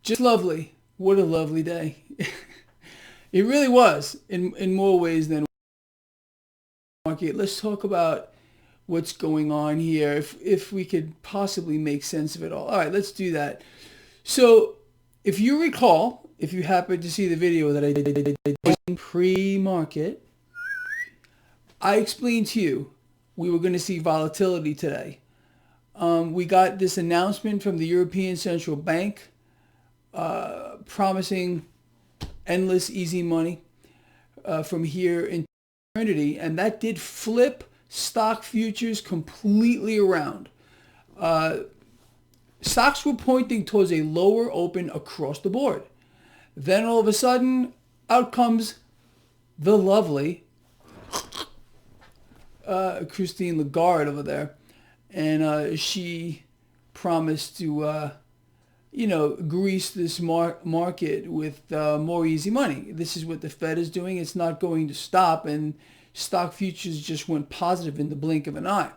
Just lovely. What a lovely day. It really was in more ways than market. Let's talk about what's going on here, if we could possibly make sense of it all. All right, let's do that. So, if you recall, if you happen to see the video that I did pre-market, I explained to you we were going to see volatility today. We got this announcement from the European Central Bank promising endless easy money from here in eternity, and that did flip stock futures completely around. Stocks were pointing towards a lower open across the board. Then all of a sudden, out comes the lovely Christine Lagarde over there, and she promised to, grease this market with more easy money. This is what the Fed is doing. It's not going to stop, and stock futures just went positive in the blink of an eye.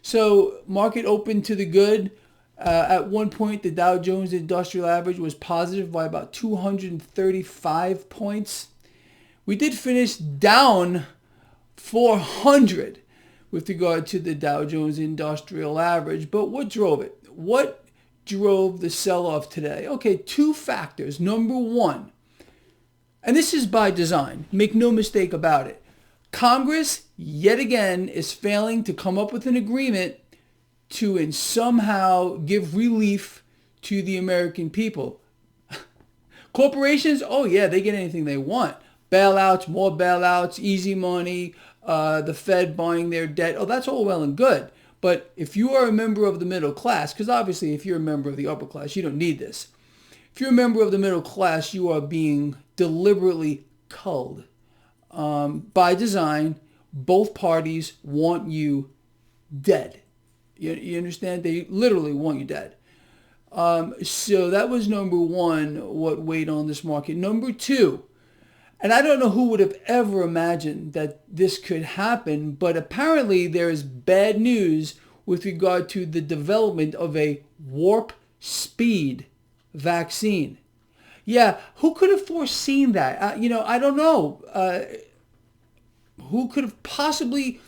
So market opened to the good. At one point, the Dow Jones Industrial Average was positive by about 235 points. We did finish down 400 with regard to the Dow Jones Industrial Average. But what drove it? What drove the sell-off today? Okay, two factors. Number one, and this is by design, make no mistake about it, Congress, yet again, is failing to come up with an agreement to somehow give relief to the American people. Corporations, oh yeah, they get anything they want. Bailouts, more bailouts, easy money, the Fed buying their debt. Oh, that's all well and good. But if you are a member of the middle class, because obviously if you're a member of the upper class, you don't need this. If you're a member of the middle class, you are being deliberately culled. By design, both parties want you dead. You understand? They literally want you dead. So that was number one, what weighed on this market. Number two, and I don't know who would have ever imagined that this could happen, but apparently there is bad news with regard to the development of a warp speed vaccine. Yeah, who could have foreseen that? I don't know. Who could have possibly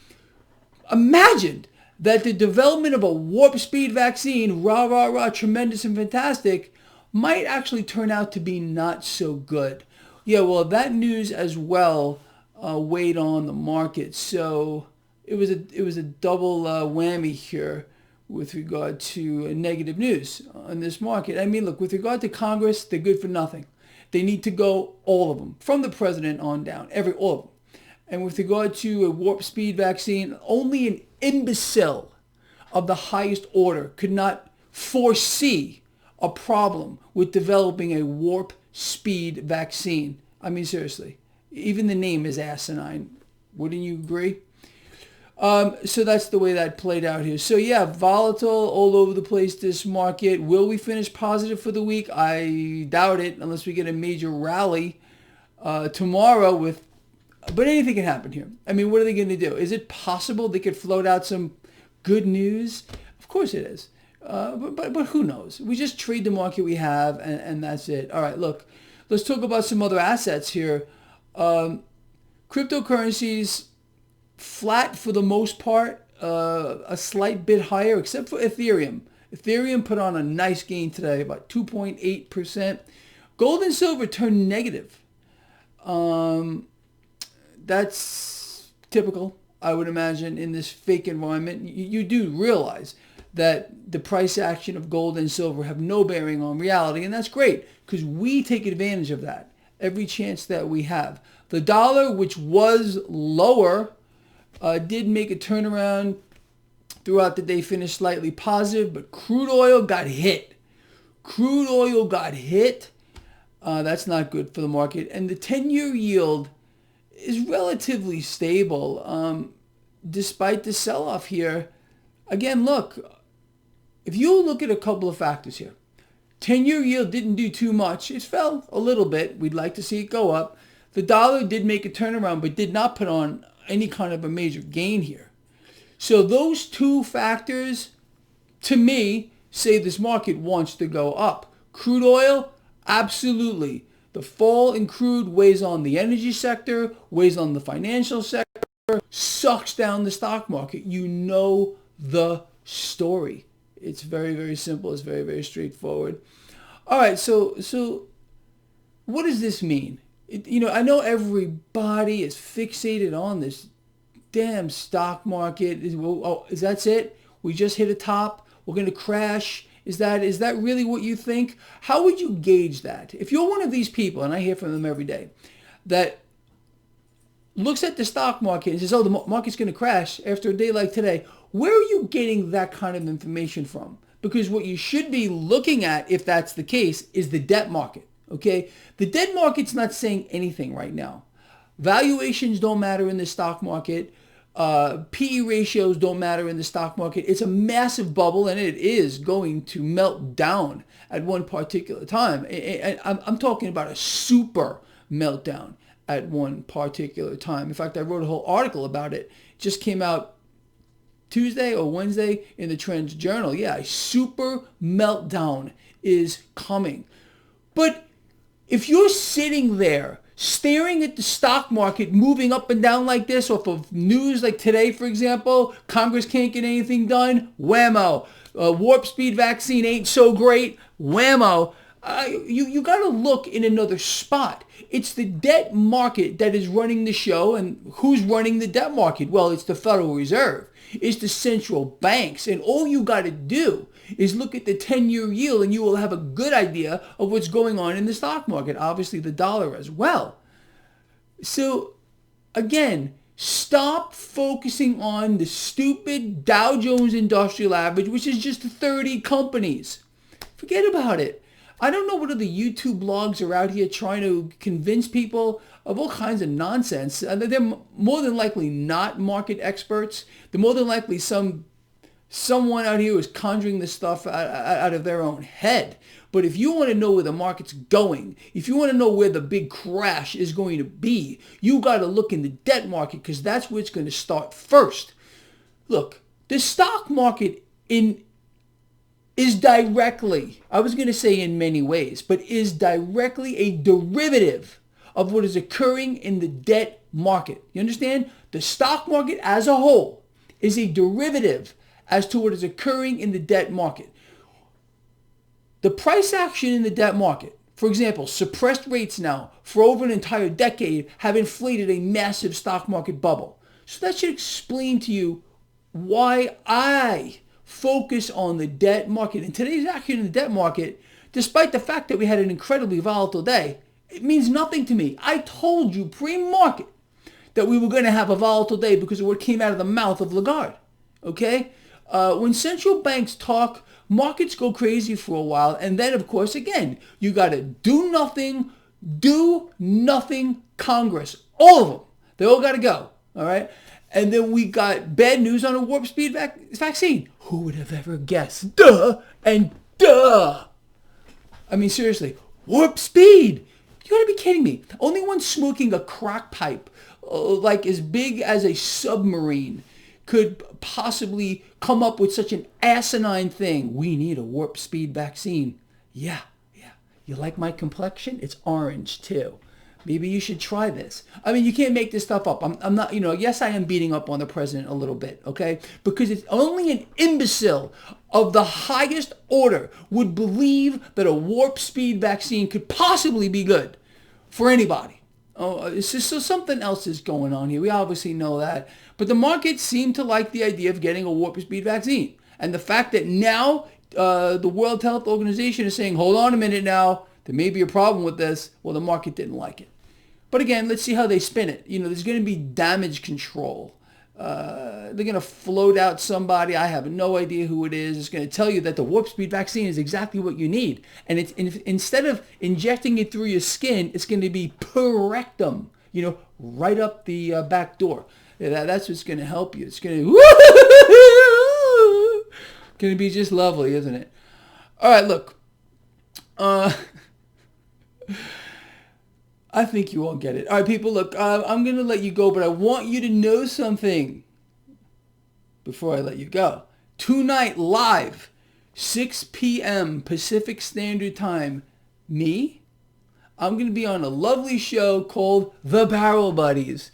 imagined that the development of a warp speed vaccine, rah, rah, rah, tremendous and fantastic, might actually turn out to be not so good. Yeah, well, that news as well weighed on the market. So it was a double whammy here with regard to negative news on this market. I mean, look, with regard to Congress, they're good for nothing. They need to go, all of them, from the president on down, all of them. And with regard to a warp speed vaccine, only an imbecile of the highest order could not foresee a problem with developing a warp speed vaccine. I mean, seriously, even the name is asinine. Wouldn't you agree? So that's the way that played out here. So yeah, volatile all over the place, this market. Will we finish positive for the week? I doubt it, unless we get a major rally tomorrow but anything can happen here. I mean, what are they going to do? Is it possible they could float out some good news? Of course it is. But who knows? We just trade the market we have, and that's it. All right, look, let's talk about some other assets here. Cryptocurrencies, flat for the most part, a slight bit higher, except for Ethereum. Ethereum put on a nice gain today, about 2.8%. Gold and silver turned negative. That's typical, I would imagine, in this fake environment. You do realize that the price action of gold and silver have no bearing on reality, and that's great because we take advantage of that every chance that we have. The dollar, which was lower, did make a turnaround throughout the day, finished slightly positive, but crude oil got hit. That's not good for the market. And the 10-year yield is relatively stable despite the sell-off here. Again, look, if you look at a couple of factors here, 10-year yield didn't do too much. It fell a little bit. We'd like to see it go up. The dollar did make a turnaround, but did not put on any kind of a major gain here. So those two factors, to me, say this market wants to go up. Crude oil, Absolutely. The fall in crude weighs on the energy sector, weighs on the financial sector, sucks down the stock market. You know the story. It's very, very simple. It's very, very straightforward. All right, so what does this mean? I know everybody is fixated on this damn stock market. Is that's it? We just hit a top. We're going to crash. Is that really what you think? How would you gauge that? If you're one of these people, and I hear from them every day, that looks at the stock market and says, oh, the market's going to crash after a day like today, where are you getting that kind of information from? Because what you should be looking at, if that's the case, is the debt market. Okay? The debt market's not saying anything right now. Valuations don't matter in the stock market. PE ratios don't matter in the stock market. It's a massive bubble, and it is going to melt down at one particular time. And I'm talking about a super meltdown at one particular time. In fact, I wrote a whole article about it. It just came out Tuesday or Wednesday in the Trends Journal. Yeah, a super meltdown is coming. But if you're sitting there staring at the stock market moving up and down like this off of news like today, for example, Congress can't get anything done, whammo. Warp speed vaccine ain't so great, whammo. You got to look in another spot. It's the debt market that is running the show. And who's running the debt market? Well, it's the Federal Reserve. It's the central banks. And all you got to do is look at the 10-year yield, and you will have a good idea of what's going on in the stock market. Obviously, the dollar as well. So, again, stop focusing on the stupid Dow Jones Industrial Average, which is just 30 companies. Forget about it. I don't know what other YouTube blogs are out here trying to convince people of all kinds of nonsense. They're more than likely not market experts. They're more than likely someone out here is conjuring this stuff out of their own head. But if you want to know where the market's going, if you want to know where the big crash is going to be, you got to look in the debt market, because that's where it's going to start first. Look, the stock market is directly, I was going to say in many ways, but is directly a derivative of what is occurring in the debt market. You understand? The stock market as a whole is a derivative as to what is occurring in the debt market. The price action in the debt market, for example, suppressed rates now for over an entire decade have inflated a massive stock market bubble. So that should explain to you why I focus on the debt market. And today's action in the debt market, despite the fact that we had an incredibly volatile day, it means nothing to me. I told you pre-market that we were going to have a volatile day because of what came out of the mouth of Lagarde. Okay? When central banks talk, markets go crazy for a while. And then, of course, again, you got to do nothing Congress. All of them. They all got to go. All right? And then we got bad news on a warp speed vaccine. Who would have ever guessed? Duh and duh. I mean, seriously, warp speed. You gotta be kidding me. Only one smoking a crack pipe like as big as a submarine could possibly come up with such an asinine thing. We need a warp speed vaccine. Yeah. You like my complexion? It's orange too. Maybe you should try this. I mean, you can't make this stuff up. I'm not, yes, I am beating up on the president a little bit, okay? Because it's only an imbecile of the highest order would believe that a warp speed vaccine could possibly be good for anybody. Oh, so something else is going on here. We obviously know that. But the markets seem to like the idea of getting a warp speed vaccine. And the fact that now the World Health Organization is saying, hold on a minute now, there may be a problem with this. Well, the market didn't like it. But again, let's see how they spin it. There's going to be damage control. They're going to float out somebody. I have no idea who it is. It's going to tell you that the warp speed vaccine is exactly what you need. And instead of injecting it through your skin, it's going to be per rectum, right up the back door. That's what's going to help you. It's going to be just lovely, isn't it? All right, look. I think you all get it. All right, people, look, I'm going to let you go, but I want you to know something before I let you go. Tonight, live, 6 p.m. Pacific Standard Time, Me? I'm going to be on a lovely show called The Barrel Buddies.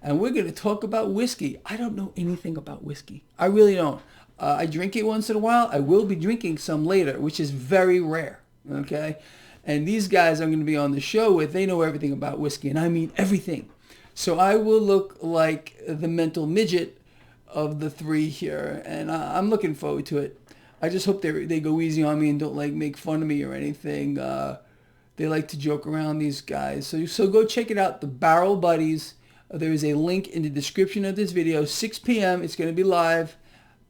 And we're going to talk about whiskey. I don't know anything about whiskey. I really don't. I drink it once in a while. I will be drinking some later, which is very rare. Okay? And these guys I'm going to be on the show with, they know everything about whiskey. And I mean everything. So I will look like the mental midget of the three here. And I'm looking forward to it. I just hope they go easy on me and don't like make fun of me or anything. They like to joke around, these guys. So go check it out, The Barrel Buddies. There is a link in the description of this video. 6 p.m. It's going to be live.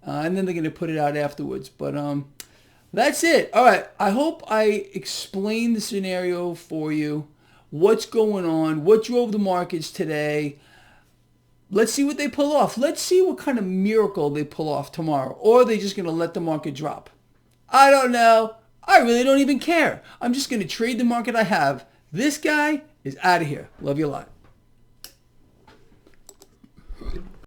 And then they're going to put it out afterwards. But that's it. All right. I hope I explained the scenario for you. What's going on? What drove the markets today? Let's see what they pull off. Let's see what kind of miracle they pull off tomorrow. Or are they just going to let the market drop? I don't know. I really don't even care. I'm just going to trade the market I have. This guy is out of here. Love you a lot.